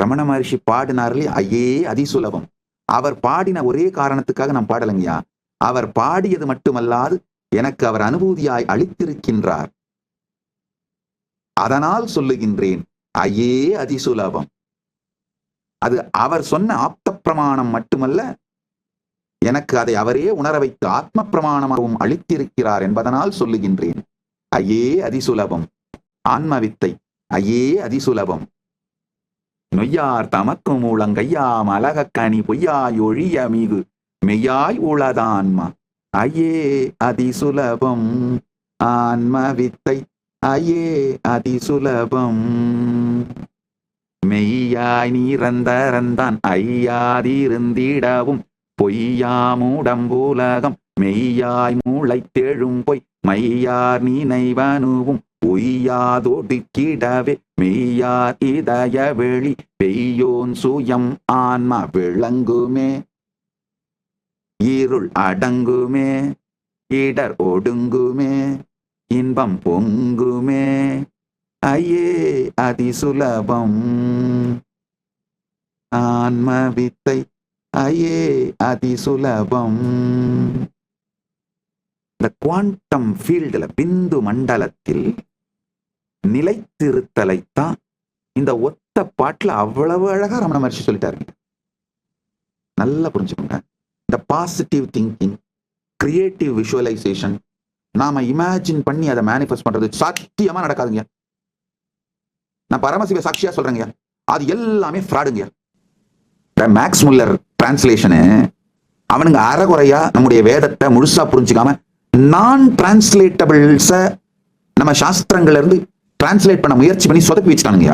ரமண மகர்ஷி பாடினார்களே ஐயே அதிசுலபம். அவர் பாடின ஒரே காரணத்துக்காக நான் பாடலைங்கய்யா. அவர் பாடியது மட்டுமல்லாது எனக்கு அவர் அனுபூதியாய் அளித்திருக்கின்றார். அதனால் சொல்லுகின்றேன் ஐயே அதிசுலபம். அது அவர் சொன்ன ஆப்த பிரமாணம் மட்டுமல்ல, எனக்கு அதை அவரே உணர வைத்து ஆத்ம பிரமாணமாகவும் அளித்திருக்கிறார் என்பதனால் சொல்லுகின்றேன் ஐயே அதிசுலபம். ஆன்மவித்தை ஐயே அதிசுலபம். நொய்யார் தமக்கும் மூலங்கையாம் அலகக்கனி பொய்யாய் ஒழிய மிகு மெய்யாய் உளதான்மா ஐயே அதிசுலபம். ஆன்மவித்தை ஐயே அதிசுலபம். மெய்யாய் நீரந்தரந்தான் ஐயாதிருந்திடவும் பொய்யாமுடம்புலகம் மெய்யாய் மூளைத்தெழும் பொய் மையார் நினைவனுவும் உய்யாதொடுக்கிடவே மெய்யார் இதய வெளி பெய்யோன் சுயம் ஆன்மா விளங்குமே. இருள் அடங்குமே, இடர் ஒடுங்குமே, இன்பம் பொங்குமே ஐயே அதிசுலபம். ஆன்மவித்தை ஐயே அதிசுலபம். இந்த குவாண்டம் ஃபீல்டுல பிந்து மண்டலத்தில் நிலைத்திருத்தலைத்தான் இந்த ஒத்த பாட்டுல அவ்வளவு அழகா ரமண மகர்ஷி சொல்லிட்டாரு. நல்லா புரிஞ்சுக்கோங்க. இந்த பாசிட்டிவ் திங்கிங், கிரியேட்டிவ் விஷுவலைசேஷன், நாம இமேஜின் பண்ணி அதை மேனிஃபெஸ்ட் பண்றது சத்தியமா நடக்காதுங்க. நான் பரமசிவ சாட்சியா சொல்றேங்க, அது எல்லாமே ஃப்ராடுங்க. மேக்ஸ் முல்லர் டிரான்ஸ்லேஷனு அவனுங்க அறகுறையா நம்முடைய வேதத்தை முழுசா புரிஞ்சுக்காம நான் டிரான்ஸ்லேட்டபிள்ஸ நம்ம சாஸ்திரங்கள்ல இருந்து டிரான்ஸ்லேட் பண்ண முயற்சி பண்ணி சொதப்பி வச்சுட்டானுங்க.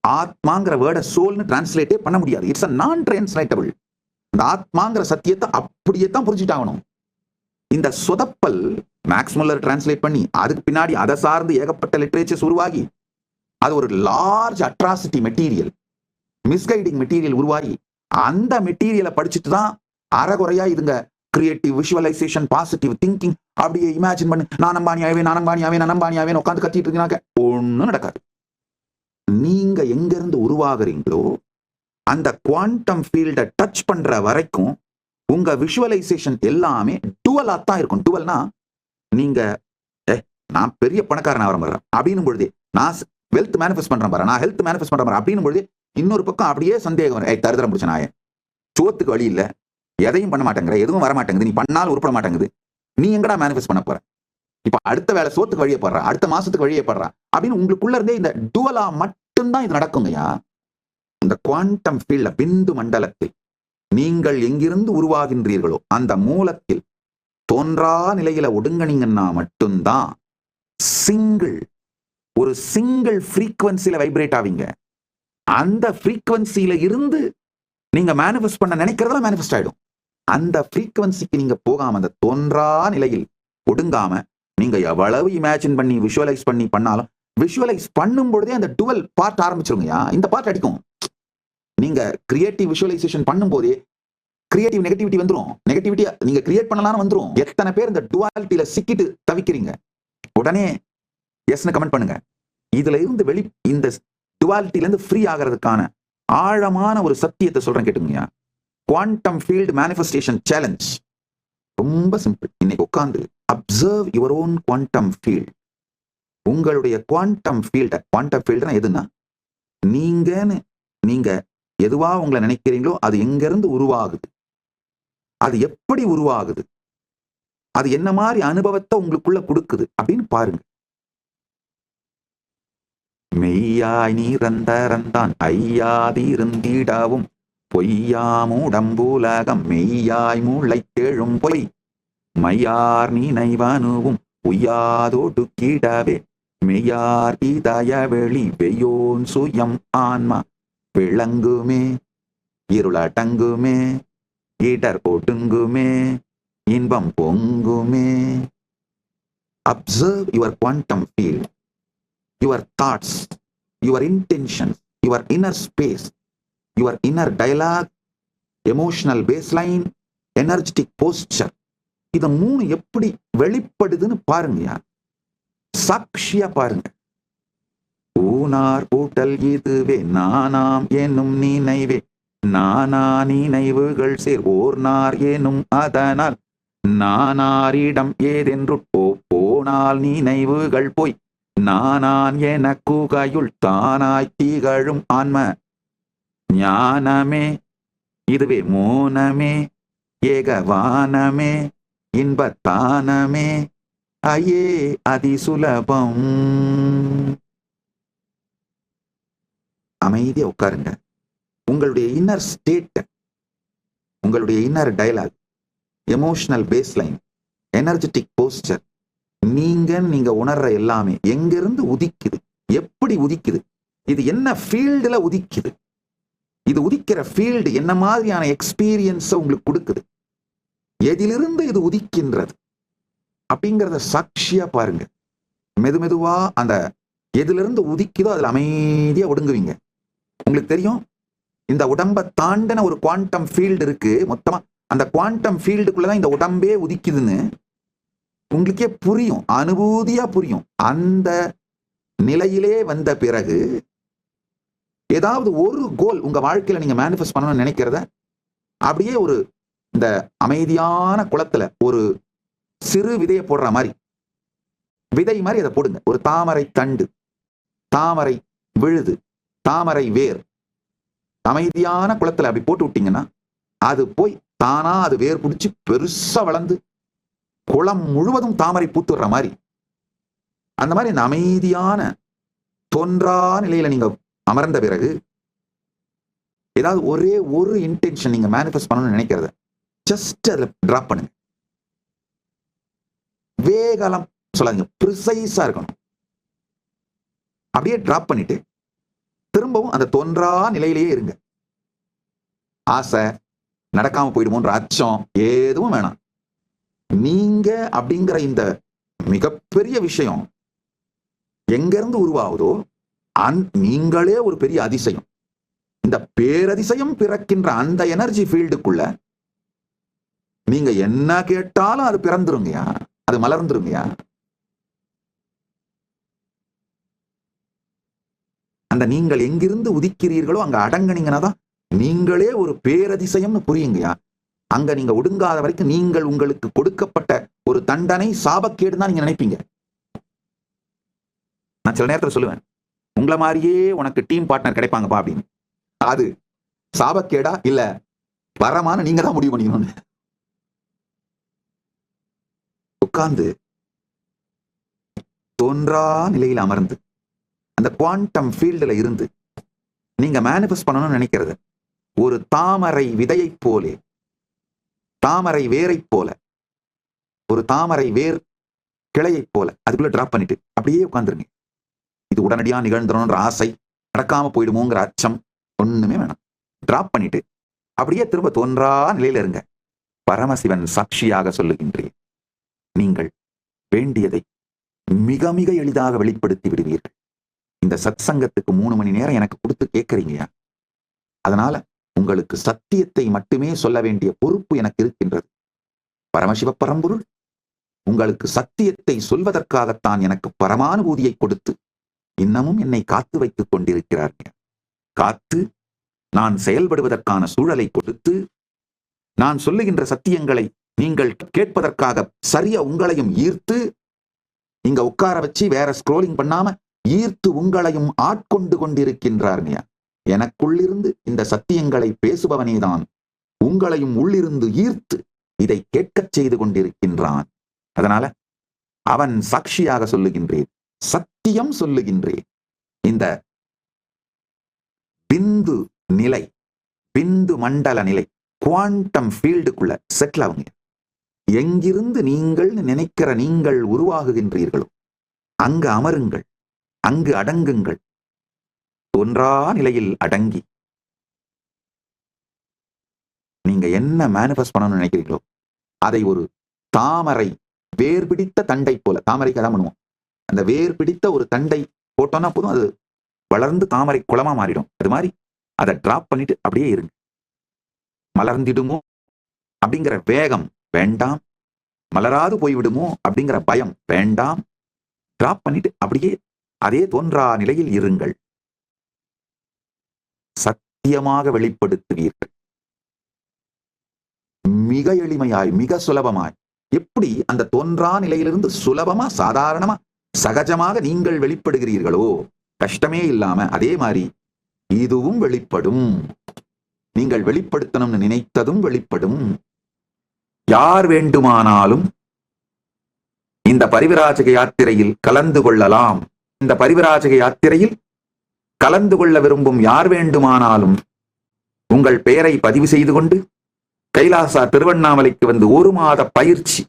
ஆத்மாங்கிற வேர்டை சோல்னு டிரான்ஸ்லேட்டே பண்ண முடியாது. இட்ஸ் அ நான் டிரான்ஸ்லேட்டபிள். இந்த ஆத்மாங்கிற சத்தியத்தை அப்படியே தான் புரிஞ்சுட்டாகணும். இந்த சொதப்பல் மேக்ஸ் முல்லர் டிரான்ஸ்லேட் பண்ணி அதுக்கு பின்னாடி அதை சார்ந்து ஏகப்பட்ட லிட்ரேச்சர்ஸ் உருவாகி அது ஒரு large atrocity material, misguiding material உருவாகி அந்த மெட்டீரியலை படிச்சுட்டு தான் அறகுறையா இதுங்க கிரியேட்டிவ் விஷுவலைசேஷன், பாசிட்டிவ் திங்கிங், அப்படியே இமேஜின் பண்ணி நான் அம்பானியாவே உட்காந்து கத்திட்டு இருக்கீங்க. ஒன்னும் நடக்காது. நீங்க எங்க இருந்து உருவாகுறீங்களோ அந்த குவாண்டம் ஃபீல்டை டச் பண்ற வரைக்கும் உங்க விஷுவலைசேஷன் எல்லாமே டுவலா தான் இருக்கும். டுவல்னா நீங்க நான் பெரிய பணக்காரன் வரேன் அப்படின்னும் பொழுது நான் வெல்த் மேனிஃபெஸ்ட் பண்றேன் பாரு, நான் ஹெல்த் மேனிஃபெஸ்ட் பண்றேன் பாரு அப்படின்னும் பொழுது இன்னொரு பக்கம் அப்படியே சந்தேகம் வரும். தருதரம் பிடிச்ச நாய, சோத்துக்கு வழி இல்ல, எதையும் பண்ண மாட்டேங்கிற, எதுவும் வர மாட்டேங்குது, நீ பண்ணாலும் உருப்பட மாட்டேங்குது, நீ எங்கடா மேனிஃபெஸ்ட் பண்ண போற? இப்ப அடுத்த வேலை சோத்துக்கு வழியே படுறா, அடுத்த மாசத்துக்கு வழியே படுறா அப்படின்னு உங்களுக்குள்ள இருந்தே இந்த டுவலா மட்டும்தான் இது நடக்குங்கய்யா. இந்த குவாண்டம் ஃபீல்ட்ல பிந்து மண்டலத்தில் நீங்கள் எங்கிருந்து உருவாகின்றீர்களோ அந்த மூலத்தில் தோன்றா நிலையில ஒடுங்கினீங்கன்னா மட்டும்தான் ஒரு சிங்கிள் ஃப்ரீக்வன்சில வைப்ரேட் ஆவீங்க. அந்த ஃப்ரீக்வன்சியில இருந்து நீங்க மேனிஃபெஸ்ட் பண்ண நினைக்கிறதெல்லாம் மேனிஃபெஸ்ட் ஆயிடும். அந்த ஃப்ரீக்வன்சிக்கு நீங்க போகாம அந்த தோன்றா நிலையில் ஒடுங்காம நீங்க எவ்வளவு இமேஜின் பண்ணி விஷுவலைஸ் பண்ணாலும் விஷுவலைஸ் பண்ணும் பொழுதே அந்த டுவல் பார்ட் ஆரம்பிச்சிருங்கயா. இந்த பார்ட் அடிக்கும். நீங்க கிரியேட்டிவ் விஷுவலைசேஷன் பண்ணும் போதே கிரியேட்டிவ் நெகட்டிவிட்டி வந்துரும். நெகட்டிவிட்டி நீங்க கிரியேட் பண்ணலாம் வந்துரும். எத்தனை பேர் இந்த டுவாலிட்டியில சிக்கிட்டு தவிக்கிறீங்க? உடனே எஸ்னு கமெண்ட் பண்ணுங்க. இதுல இருந்து இந்த டுவாலிட்டில இருந்து ஃப்ரீ ஆகிறதுக்கான ஆழமான ஒரு சத்தியத்தை சொல்றேன் கேட்டுங்கய்யா. குவாண்டம் ஃபீல்ட் மேனிஃபெஸ்டேஷன் சேலஞ்ச் ரொம்ப சிம்பிள். இன்னைக்கு உட்கார்ந்து observe your own quantum field. உங்களுடைய குவாண்டம் ஃபீல்ட்னா எதுன்னா நீங்க எதுவா உங்களை நினைக்கிறீங்களோ அது எங்க இருந்து உருவாகுது, அது எப்படி உருவாகுது, அது என்ன மாதிரி அனுபவத்தை உங்களுக்குள்ள கொடுக்குது அப்படின்னு பாருங்க. மெய்யாய் நீரந்தரந்தான் ஐயாதி இருந்திடவும் பொய்யாமுடம்புலகம் மெய்யாய் மூளைத்தெழும் பொய் மையார் நினைவனுவும் உய்யாதொடுக்கிடவே மெய்யார் இதய வெளி வெய்யோன் சுயம் ஆன்மா விளங்குமே. இருளடங்குமே, இடர் ஒடுங்குமே, இன்பம் பொங்குமே. Observe your quantum field, your thoughts, your intentions, your inner space, your inner dialogue, emotional baseline, energetic posture. இத மூணு எப்படி வெளிப்படுதுன்னு பாருங்க. சாட்சியா பாருங்க. ஊனார் பூட்டல் இதுவே நானாம் என்னும் நினைவே நானா நினைவுகள் சேர் ஓர்னார் எனும் அதனால் நானாரிடம் ஏதென்று போனால் நினைவுகள் போய் நானான் என குகையுள் தானாய் திகழும் ஆன்ம ஞானமே இதுவே மோனமே ஏகவானமே இன்பத்தானமே ஐயே அதிசுலபம். அமைதியா உட்காருங்க. உங்களுடைய இன்னர் ஸ்டேட், உங்களுடைய inner dialogue, emotional baseline, energetic posture, நீங்க உணர்ற எல்லாமே எங்கிருந்து உதிக்குது, எப்படி உதிக்குது, இது என்ன ஃபீல்டுல உதிக்குது, இது உதிக்கிற ஃபீல்டு என்ன மாதிரியான எக்ஸ்பீரியன்ஸை உங்களுக்கு கொடுக்குது, எதிலிருந்து இது உதிக்கின்றது அப்படிங்கிறத சாட்சியா பாருங்க. மெதுவா அந்த எதிலிருந்து உதிக்குதோ அதுல அமைதியா ஒடுங்குவீங்க. உங்களுக்கு தெரியும், இந்த உடம்பை தாண்டின ஒரு குவாண்டம் ஃபீல்டு இருக்கு. மொத்தமா அந்த குவாண்டம் ஃபீல்டுக்குள்ளதான் இந்த உடம்பே உதிக்குதுன்னு உங்களுக்கே புரியும், அனுபூதியா புரியும். அந்த நிலையிலே வந்த பிறகு ஏதாவது ஒரு கோல் உங்க வாழ்க்கையில நீங்க மேனிஃபெஸ்ட் பண்ணணும்னு நினைக்கிறத அப்படியே ஒரு இந்த அமைதியான குளத்துல ஒரு சிறு விதையை போடுற மாதிரி, விதை மாதிரி அதை போடுங்க. ஒரு தாமரை தண்டு, தாமரை விழுது, தாமரை வேர், அமைதியான குளத்துல அப்படி போட்டு விட்டீங்கன்னா அது போய் தானா அது வேர் பிடிச்சி பெருசா வளர்ந்து குளம் முழுவதும் தாமரை பூத்துடுற மாதிரி, அந்த மாதிரி இந்த அமைதியான தோன்றா நிலையில நீங்க அமர்ந்த பிறகு ஏதாவது ஒரே ஒரு இன்டென்ஷன் நீங்க மேனிஃபெஸ்ட் பண்ணணும்னு நினைக்கிறத ஜஸ்ட் அதுல டிராப் பண்ணுங்க. வேகலம் சொல்லாதீங்க, ப்ரிசைஸா இருக்கணும். அப்படியே டிராப் பண்ணிட்டு திரும்பவும் அந்த தோன்றா நிலையிலேயே இருங்க. ஆசை நடக்காம போயிடுமோன்ற அச்சம் எதுவும் வேணாம். நீங்க அப்படிங்கிற இந்த மிகப்பெரிய விஷயம் எங்க இருந்து உருவாகுதோ நீங்களே ஒரு பெரிய அதிசயம். இந்த பேரதிசயம் பிறக்கின்ற அந்த எனர்ஜி ஃபீல்டுக்குள்ள நீங்க என்ன கேட்டாலும் அது பிறந்துருங்கயா, அது மலர்ந்துருங்கயா. அந்த நீங்கள் எங்கிருந்து உதிக்கிறீர்களோ அங்க அடங்குனீங்கன்னா தான் நீங்களே ஒரு பேரதிசயம்னு புரியுங்கயா. அங்க நீங்க ஒடுங்காத வரைக்கும் நீங்கள் உங்களுக்கு கொடுக்கப்பட்ட ஒரு தண்டனை சாபக்கேடு தான் நீங்க நினைப்பீங்க. நான் சில நேரத்தில் சொல்லுவேன், உங்களை மாதிரியே உனக்கு டீம் பார்ட்னர் கிடைப்பாங்கப்பா அப்படின்னு. அது சாபக்கேடா இல்ல வரமான நீங்க தான் முடிவு பண்ணிக்கணும்னு. உட்கார்ந்து தோன்றா நிலையில் அமர்ந்து அந்த குவாண்டம் ஃபீல்டுல இருந்து நீங்க மேனிஃபெஸ்ட் பண்ணணும்னு நினைக்கிறது ஒரு தாமரை விதையை போலே, தாமரை வேரை போல, ஒரு தாமரை வேர் கிளையை போல அதுக்குள்ள டிராப் பண்ணிட்டு அப்படியே உட்கார்ந்துருங்க. இது உடனடியா நிகழ்ந்துடணும்ன்ற ஆசை, நடக்காம போயிடுமோங்கிற அச்சம் ஒண்ணுமே வேணாம். டிராப் பண்ணிட்டு அப்படியே திரும்ப தோன்றா நிலையில இருங்க. பரமசிவன் சாட்சியாக சொல்லுகின்றேன், நீங்கள் வேண்டியதை மிக மிக எளிதாக வெளிப்படுத்தி விடுவீர்கள். இந்த சத் சங்கத்துக்கு 3 மணி நேரம் எனக்கு கொடுத்து கேட்கறீங்கயா, அதனால உங்களுக்கு சத்தியத்தை மட்டுமே சொல்ல வேண்டிய பொறுப்பு எனக்கு இருக்கின்றது. பரமசிவ பரம்பொருள் உங்களுக்கு சத்தியத்தை சொல்வதற்காகத்தான் எனக்கு பரமானுபூதியை கொடுத்து இன்னமும் என்னை காத்து வைத்துக் கொண்டிருக்கிறார்கள். காத்து நான் செயல்படுவதற்கான சூழலை கொடுத்து நான் சொல்லுகின்ற சத்தியங்களை நீங்கள் கேட்பதற்காக சரியா உங்களையும் ஈர்த்து இங்க உட்கார வச்சு வேற ஸ்க்ரோலிங் பண்ணாம ஈர்த்து உங்களையும் ஆட்கொண்டு கொண்டிருக்கின்றார்யா. எனக்குள்ளிருந்து இந்த சத்தியங்களை பேசுபவனேதான் உங்களையும் உள்ளிருந்து ஈர்த்து இதை கேட்கச் செய்து கொண்டிருக்கின்றான். அதனால அவன் சாட்சியாக சொல்லுகின்றேன், சத்தியம் சொல்லுகின்றேன். இந்த பிந்து நிலை, பிந்து மண்டல நிலை, குவாண்டம் ஃபீல்டுக்குள்ள செட்டில் ஆகுங்க. எங்கிருந்து நீங்கள் நினைக்கிற நீங்கள் உருவாகுகின்றீர்களோ அங்கு அமருங்கள், அங்கு அடங்குங்கள். தோன்றா நிலையில் அடங்கி நீங்க என்ன மேனிஃபெஸ்ட் பண்ணணும்னு நினைக்கிறீங்களோ அதை ஒரு தாமரை வேர் பிடித்த தண்டை போல, தாமரைக்கு அதான் பண்ணுவோம், அந்த வேர் பிடித்த ஒரு தண்டை போட்டோம்னா போதும், அது வளர்ந்து தாமரை குளமா மாறிடும். அது மாதிரி அதை டிராப் பண்ணிட்டு அப்படியே இருங்க. மலர்ந்திடுமோ அப்படிங்கிற வேகம் வேண்டாம், மலராது போய்விடுமோ அப்படிங்கிற பயம் வேண்டாம். டிராப் பண்ணிட்டு அப்படியே அதே தோன்றா நிலையில் இருங்கள். சத்தியமாக வெளிப்படுத்துவீர்கள். மிக எளிமையாய், மிக சுலபமாய். எப்படி அந்த தோன்றா நிலையிலிருந்து சுலபமா, சாதாரணமா, சகஜமாக நீங்கள் வெளிப்படுகிறீர்களோ, கஷ்டமே இல்லாம, அதே மாதிரி இதுவும் வெளிப்படும். நீங்கள் வெளிப்படுத்தணும்னு நினைத்ததும் வெளிப்படும். யார் வேண்டுமானாலும் இந்த பரிவிராஜக யாத்திரையில் கலந்து கொள்ளலாம். இந்த பரிவிராஜக யாத்திரையில் கலந்து கொள்ள விரும்பும் யார் வேண்டுமானாலும் உங்கள் பெயரை பதிவு செய்து கொண்டு கைலாசா திருவண்ணாமலைக்கு வந்து 1 மாத பயிற்சி,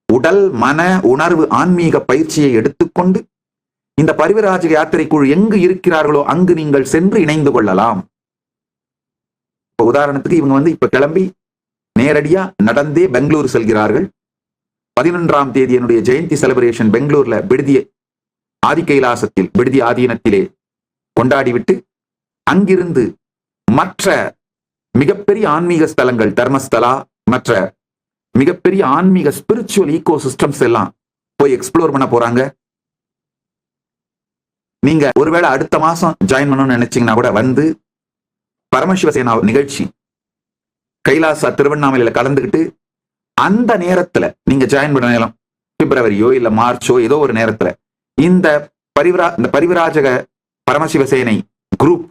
உடல் மன உணர்வு ஆன்மீக பயிற்சியை எடுத்துக்கொண்டு இந்த பரிவிராஜக யாத்திரைக்குள் எங்கு இருக்கிறார்களோ அங்கு நீங்கள் சென்று இணைந்து கொள்ளலாம். உதாரணத்துக்கு இவங்க இப்ப கிளம்பி நேரடியா நடந்தே பெங்களூர் செல்கிறார்கள். 11ஆம் தேதி என்னுடைய ஜெயந்தி செலிப்ரேஷன் பெங்களூர்ல விடுதி ஆதி கைலாசத்தில், விடுதி ஆதீனத்திலே கொண்டாடிவிட்டு அங்கிருந்து மற்ற மிகப்பெரிய ஆன்மீக ஸ்தலங்கள், தர்மஸ்தலா, மற்ற மிகப்பெரிய ஆன்மீக ஸ்பிரிச்சுவல் ஈகோ சிஸ்டம்ஸ் எல்லாம் போய் எக்ஸ்ப்ளோர் பண்ண போறாங்க. நீங்க ஒருவேளை அடுத்த மாசம் ஜாயின் பண்ணணும்னு நினைச்சீங்கன்னா கூட வந்து பரமசிவசேனா நிகழ்ச்சி கைலாசா திருவண்ணாமலையில கலந்துக்கிட்டு அந்த நேரத்துல நீங்க ஜாயின் பண்ண நேரம் பிப்ரவரியோ இல்ல மார்ச்சோ ஏதோ ஒரு நேரத்துல இந்த பரிவிராஜக பரமசிவசேனை குரூப்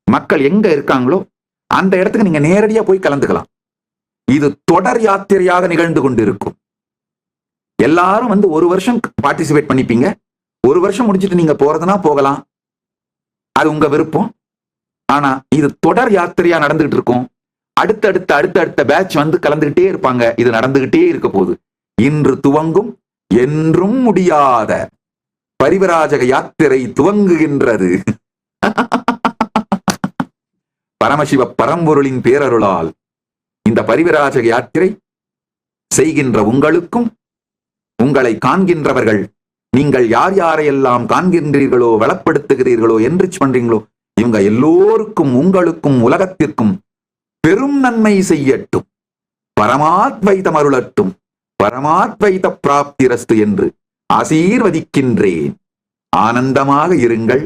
மக்கள் எங்க இருக்காங்களோ அந்த இடத்துக்கு நீங்க நேரடியா போய் கலந்துக்கலாம். இது தொடர் யாத்திரையாக நிகழ்ந்து கொண்டு இருக்கும். எல்லாரும் 1 வருஷம் பார்ட்டிசிபேட் பண்ணிப்பீங்க. 1 வருஷம் முடிச்சுட்டு நீங்க போறதுனா போகலாம், அது உங்க விருப்பம். ஆனா இது தொடர் யாத்திரையா நடந்துகிட்டு இருக்கும். அடுத்தடுத்த பேட்ச் கலந்துகிட்டே இருப்பாங்க. இது நடந்துகிட்டே இருக்க போகுது. இன்று துவங்கும், என்றும் முடியாத பரிவிராஜக யாத்திரை துவங்குகின்றது. பரமசிவ பரம்பொருளின் பேரருளால் இந்த பரிவிராஜக யாத்திரை செய்கின்ற உங்களுக்கும், உங்களை காண்கின்றவர்கள், நீங்கள் யார் யாரையெல்லாம் காண்கின்றீர்களோ, வளப்படுத்துகிறீர்களோ, என்ரிச் பண்றீங்களோ, இவங்க எல்லோருக்கும், உங்களுக்கும், உலகத்திற்கும் பெரும் நன்மை செய்யட்டும், பரமாத்வைதம் அருளட்டும், பரமாத்வைத பிராப்திரஸ்து என்று ஆசீர்வதிக்கின்றேன். ஆனந்தமாக இருங்கள்.